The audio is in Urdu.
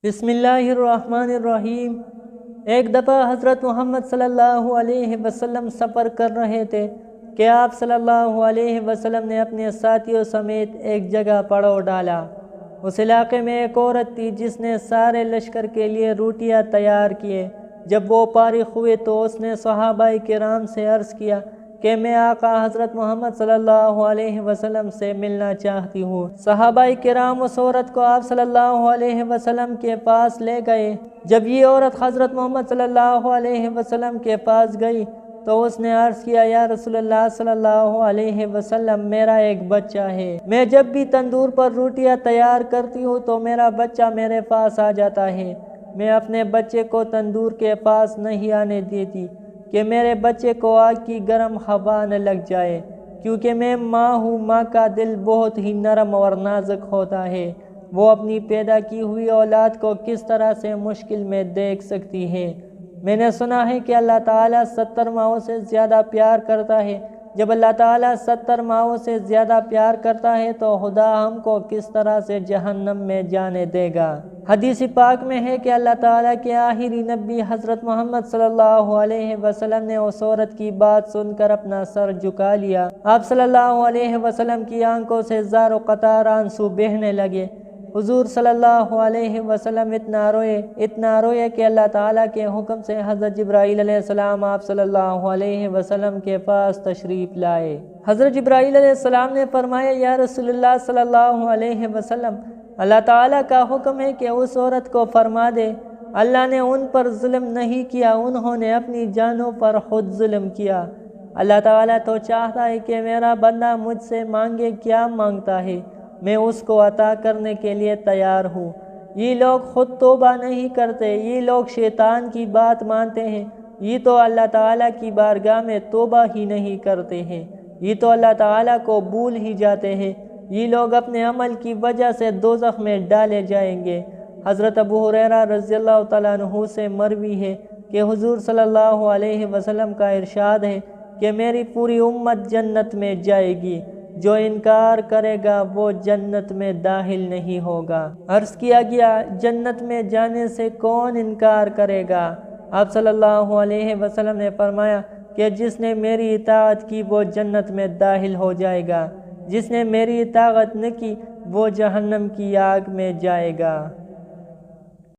بسم اللہ الرحمن الرحیم۔ ایک دفعہ حضرت محمد صلی اللہ علیہ وسلم سفر کر رہے تھے کہ آپ صلی اللہ علیہ وسلم نے اپنے ساتھیوں سمیت ایک جگہ پڑاؤ ڈالا۔ اس علاقے میں ایک عورت تھی جس نے سارے لشکر کے لیے روٹیاں تیار کیے۔ جب وہ فارغ ہوئے تو اس نے صحابہ کرام سے عرض کیا کہ میں آقا حضرت محمد صلی اللہ علیہ وسلم سے ملنا چاہتی ہوں۔ صحابہ کرام اس عورت کو آپ صلی اللہ علیہ وسلم کے پاس لے گئے۔ جب یہ عورت حضرت محمد صلی اللہ علیہ وسلم کے پاس گئی تو اس نے عرض کیا، یا رسول اللہ صلی اللہ علیہ وسلم، میرا ایک بچہ ہے۔ میں جب بھی تندور پر روٹیاں تیار کرتی ہوں تو میرا بچہ میرے پاس آ جاتا ہے۔ میں اپنے بچے کو تندور کے پاس نہیں آنے دیتی کہ میرے بچے کو آگ کی گرم ہوا نہ لگ جائے، کیونکہ میں ماں ہوں۔ ماں کا دل بہت ہی نرم اور نازک ہوتا ہے۔ وہ اپنی پیدا کی ہوئی اولاد کو کس طرح سے مشکل میں دیکھ سکتی ہے۔ میں نے سنا ہے کہ اللہ تعالیٰ 70 ماؤں سے زیادہ پیار کرتا ہے۔ جب اللہ تعالیٰ 70 ماؤں سے زیادہ پیار کرتا ہے تو خدا ہم کو کس طرح سے جہنم میں جانے دے گا۔ حدیث پاک میں ہے کہ اللہ تعالیٰ کے آخری نبی حضرت محمد صلی اللہ علیہ وسلم نے اس عورت کی بات سن کر اپنا سر جھکا لیا۔ آپ صلی اللہ علیہ وسلم کی آنکھوں سے زار و قطار آنسو بہنے لگے۔ حضور صلی اللہ علیہ وسلم اتنا روئے کہ اللہ تعالیٰ کے حکم سے حضرت جبرائیل علیہ السلام آپ صلی اللہ علیہ وسلم کے پاس تشریف لائے۔ حضرت جبرائیل علیہ السلام نے فرمایا، یا رسول اللہ صلی اللہ علیہ وسلم، اللہ تعالیٰ کا حکم ہے کہ اس عورت کو فرما دے اللہ نے ان پر ظلم نہیں کیا، انہوں نے اپنی جانوں پر خود ظلم کیا۔ اللہ تعالیٰ تو چاہتا ہے کہ میرا بندہ مجھ سے مانگے، کیا مانگتا ہے میں اس کو عطا کرنے کے لیے تیار ہوں۔ یہ لوگ خود توبہ نہیں کرتے، یہ لوگ شیطان کی بات مانتے ہیں، یہ تو اللہ تعالیٰ کی بارگاہ میں توبہ ہی نہیں کرتے ہیں، یہ تو اللہ تعالیٰ کو بھول ہی جاتے ہیں۔ یہ لوگ اپنے عمل کی وجہ سے دوزخ میں ڈالے جائیں گے۔ حضرت ابو ہریرہ رضی اللہ تعالیٰ عنہ سے مروی ہے کہ حضور صلی اللہ علیہ وسلم کا ارشاد ہے کہ میری پوری امت جنت میں جائے گی، جو انکار کرے گا وہ جنت میں داخل نہیں ہوگا۔ عرض کیا گیا، جنت میں جانے سے کون انکار کرے گا؟ آپ صلی اللہ علیہ وسلم نے فرمایا کہ جس نے میری اطاعت کی وہ جنت میں داخل ہو جائے گا، جس نے میری اطاعت نہ کی وہ جہنم کی آگ میں جائے گا۔